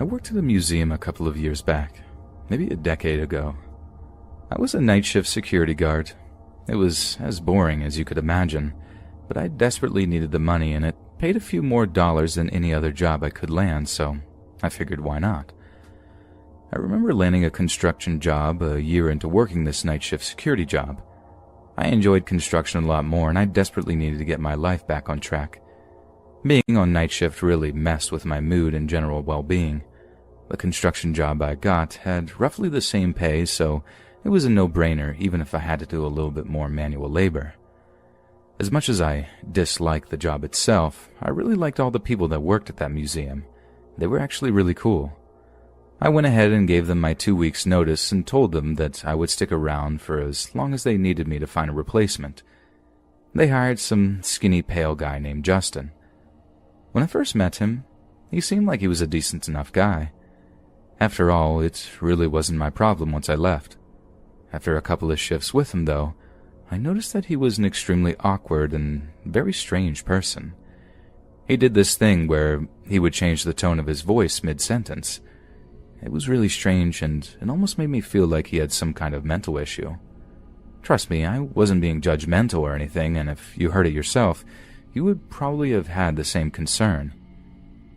I worked at a museum a couple of years back, maybe a decade ago. I was a night shift security guard. It was as boring as you could imagine, but I desperately needed the money and it paid a few more dollars than any other job I could land, so I figured why not. I remember landing a construction job a year into working this night shift security job. I enjoyed construction a lot more and I desperately needed to get my life back on track. Being on night shift really messed with my mood and general well-being. The construction job I got had roughly the same pay, so it was a no-brainer even if I had to do a little bit more manual labor. As much as I disliked the job itself, I really liked all the people that worked at that museum. They were actually really cool. I went ahead and gave them my 2 weeks' notice and told them that I would stick around for as long as they needed me to find a replacement. They hired some skinny pale guy named Justin. When I first met him, he seemed like he was a decent enough guy. After all, it really wasn't my problem once I left. After a couple of shifts with him, though, I noticed that he was an extremely awkward and very strange person. He did this thing where he would change the tone of his voice mid-sentence. It was really strange, and it almost made me feel like he had some kind of mental issue. Trust me, I wasn't being judgmental or anything, and if you heard it yourself, you would probably have had the same concern.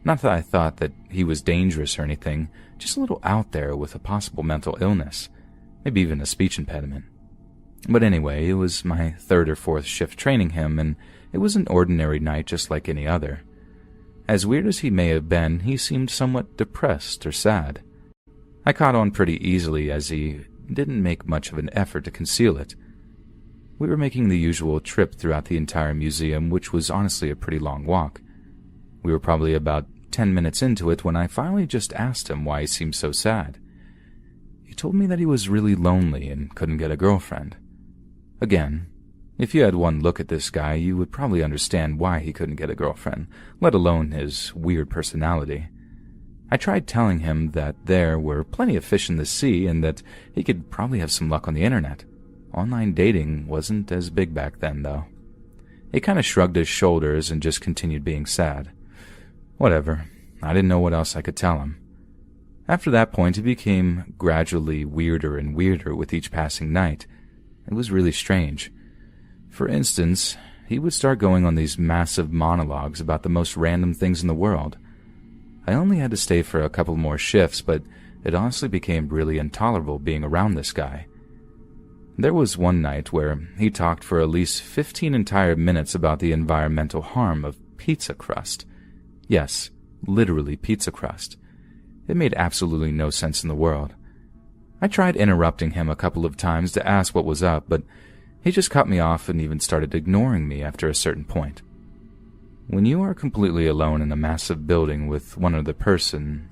Not that I thought that he was dangerous or anything, just a little out there with a possible mental illness, maybe even a speech impediment. But anyway, it was my third or fourth shift training him, and it was an ordinary night just like any other. As weird as he may have been, he seemed somewhat depressed or sad. I caught on pretty easily as he didn't make much of an effort to conceal it. We were making the usual trip throughout the entire museum, which was honestly a pretty long walk. We were probably about 10 minutes into it when I finally just asked him why he seemed so sad. He told me that he was really lonely and couldn't get a girlfriend. Again, if you had one look at this guy, you would probably understand why he couldn't get a girlfriend, let alone his weird personality. I tried telling him that there were plenty of fish in the sea and that he could probably have some luck on the internet. Online dating wasn't as big back then, though. He kind of shrugged his shoulders and just continued being sad. Whatever, I didn't know what else I could tell him. After that point, it became gradually weirder and weirder with each passing night. It was really strange. For instance, he would start going on these massive monologues about the most random things in the world. I only had to stay for a couple more shifts, but it honestly became really intolerable being around this guy. There was one night where he talked for at least 15 entire minutes about the environmental harm of pizza crust. Yes, literally pizza crust. It made absolutely no sense in the world. I tried interrupting him a couple of times to ask what was up, but he just cut me off and even started ignoring me after a certain point. When you are completely alone in a massive building with one other person,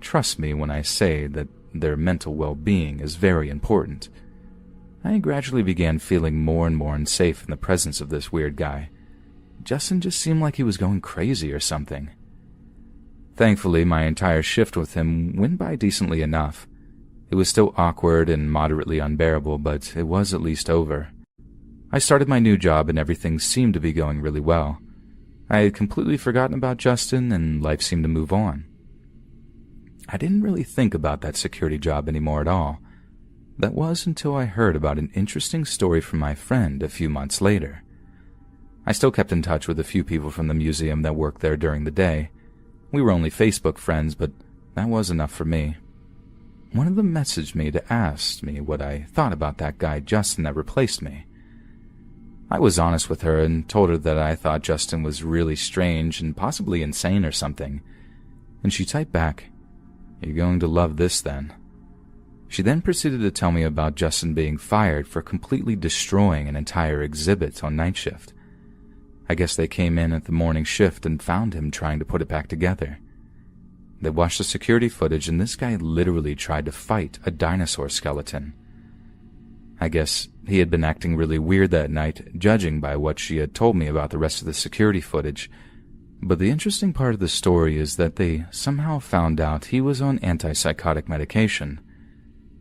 trust me when I say that their mental well-being is very important. I gradually began feeling more and more unsafe in the presence of this weird guy. Justin just seemed like he was going crazy or something. Thankfully, my entire shift with him went by decently enough. It was still awkward and moderately unbearable, but it was at least over. I started my new job and everything seemed to be going really well. I had completely forgotten about Justin and life seemed to move on. I didn't really think about that security job anymore at all. That was until I heard about an interesting story from my friend a few months later. I still kept in touch with a few people from the museum that worked there during the day. We were only Facebook friends, but that was enough for me. One of them messaged me to ask me what I thought about that guy Justin that replaced me. I was honest with her and told her that I thought Justin was really strange and possibly insane or something. And she typed back, "You're going to love this then." She then proceeded to tell me about Justin being fired for completely destroying an entire exhibit on night shift. I guess they came in at the morning shift and found him trying to put it back together. They watched the security footage and this guy literally tried to fight a dinosaur skeleton. I guess he had been acting really weird that night, judging by what she had told me about the rest of the security footage. But the interesting part of the story is that they somehow found out he was on antipsychotic medication.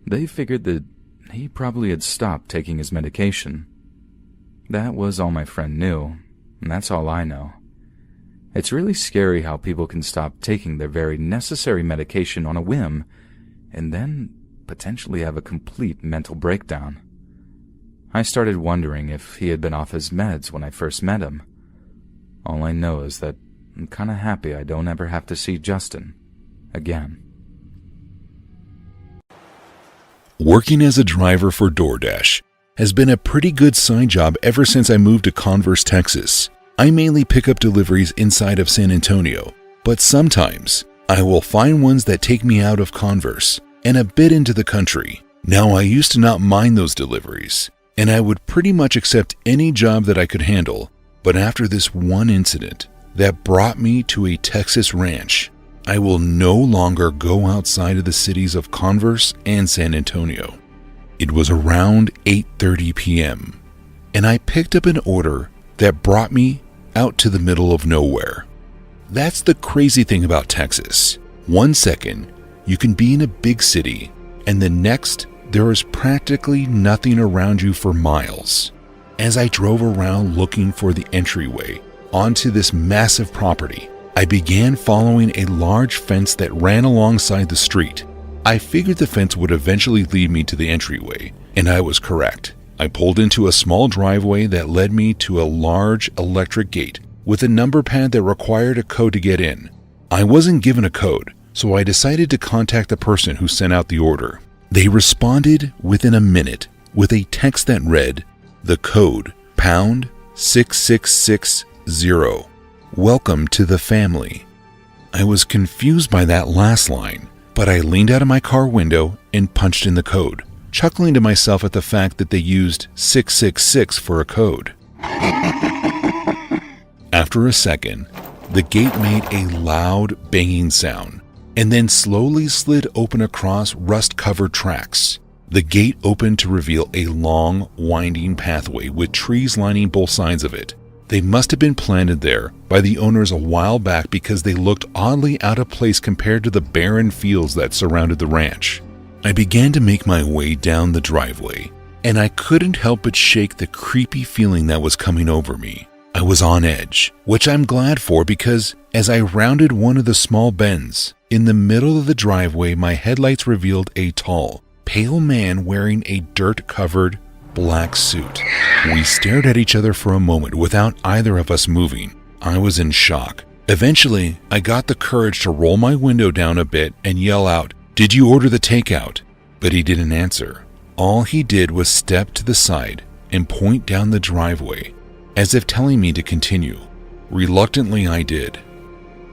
They figured that he probably had stopped taking his medication. That was all my friend knew, and that's all I know. It's really scary how people can stop taking their very necessary medication on a whim and then potentially have a complete mental breakdown. I started wondering if he had been off his meds when I first met him. All I know is that I'm kinda happy I don't ever have to see Justin again. Working as a driver for DoorDash has been a pretty good side job ever since I moved to Converse, Texas. I mainly pick up deliveries inside of San Antonio, but sometimes I will find ones that take me out of Converse and a bit into the country. Now, I used to not mind those deliveries, and I would pretty much accept any job that I could handle, but after this one incident that brought me to a Texas ranch, I will no longer go outside of the cities of Converse and San Antonio. It was around 8:30 p.m., and I picked up an order that brought me out to the middle of nowhere. That's the crazy thing about Texas. One second, you can be in a big city, and the next, there is practically nothing around you for miles. As I drove around looking for the entryway onto this massive property, I began following a large fence that ran alongside the street. I figured the fence would eventually lead me to the entryway, and I was correct. I pulled into a small driveway that led me to a large electric gate with a number pad that required a code to get in. I wasn't given a code, so I decided to contact the person who sent out the order. They responded within a minute with a text that read, "The code, pound 6660. Welcome to the family." I was confused by that last line, but I leaned out of my car window and punched in the code, chuckling to myself at the fact that they used 666 for a code. After a second, the gate made a loud banging sound and then slowly slid open across rust-covered tracks. The gate opened to reveal a long, winding pathway with trees lining both sides of it. They must have been planted there by the owners a while back because they looked oddly out of place compared to the barren fields that surrounded the ranch. I began to make my way down the driveway, and I couldn't help but shake the creepy feeling that was coming over me. I was on edge, which I'm glad for because as I rounded one of the small bends, in the middle of the driveway, my headlights revealed a tall, pale man wearing a dirt-covered black suit. We stared at each other for a moment without either of us moving. I was in shock. Eventually, I got the courage to roll my window down a bit and yell out, "Did you order the takeout?" But he didn't answer. All he did was step to the side and point down the driveway, as if telling me to continue. Reluctantly, I did.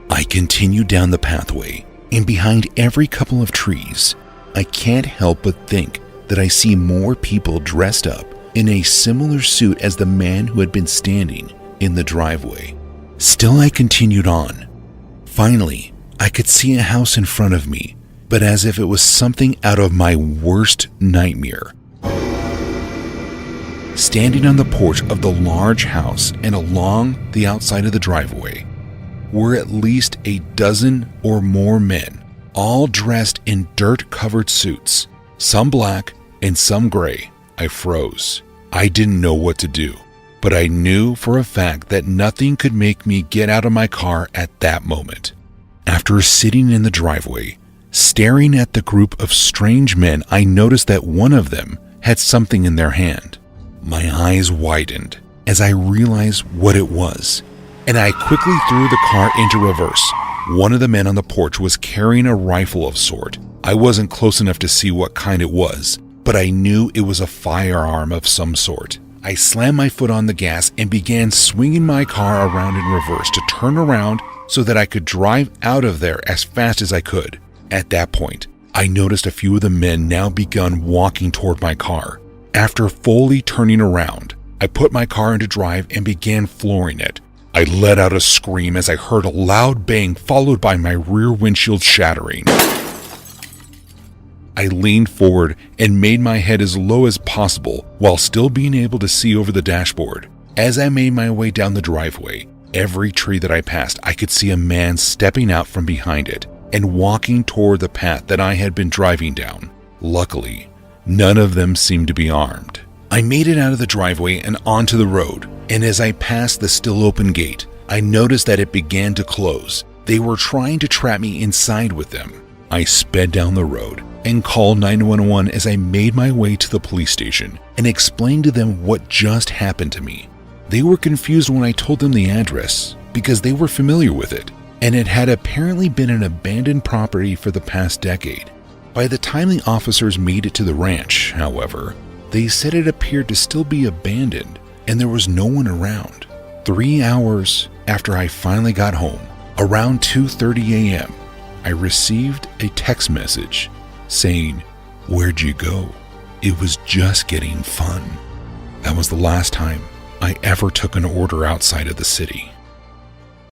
I continued down the pathway, and behind every couple of trees, I can't help but think that I see more people dressed up in a similar suit as the man who had been standing in the driveway. Still, I continued on. Finally, I could see a house in front of me, but as if it was something out of my worst nightmare. Standing on the porch of the large house and along the outside of the driveway were at least a dozen or more men, all dressed in dirt-covered suits, some black and some gray. I froze. I didn't know what to do, but I knew for a fact that nothing could make me get out of my car at that moment. After sitting in the driveway, staring at the group of strange men, I noticed that one of them had something in their hand. My eyes widened as I realized what it was, and I quickly threw the car into reverse. One of the men on the porch was carrying a rifle of sort. I wasn't close enough to see what kind it was, but I knew it was a firearm of some sort. I slammed my foot on the gas and began swinging my car around in reverse to turn around so that I could drive out of there as fast as I could. At that point, I noticed a few of the men now begun walking toward my car. After fully turning around, I put my car into drive and began flooring it. I let out a scream as I heard a loud bang followed by my rear windshield shattering. I leaned forward and made my head as low as possible while still being able to see over the dashboard. As I made my way down the driveway, every tree that I passed, I could see a man stepping out from behind it and walking toward the path that I had been driving down. Luckily, none of them seemed to be armed. I made it out of the driveway and onto the road, and as I passed the still open gate, I noticed that it began to close. They were trying to trap me inside with them. I sped down the road and called 911 as I made my way to the police station and explained to them what just happened to me. They were confused when I told them the address because they were familiar with it, and it had apparently been an abandoned property for the past decade. By the time the officers made it to the ranch, however, they said it appeared to still be abandoned and there was no one around. 3 hours after I finally got home, around 2:30 a.m., I received a text message saying, "Where'd you go? It was just getting fun." That was the last time I ever took an order outside of the city.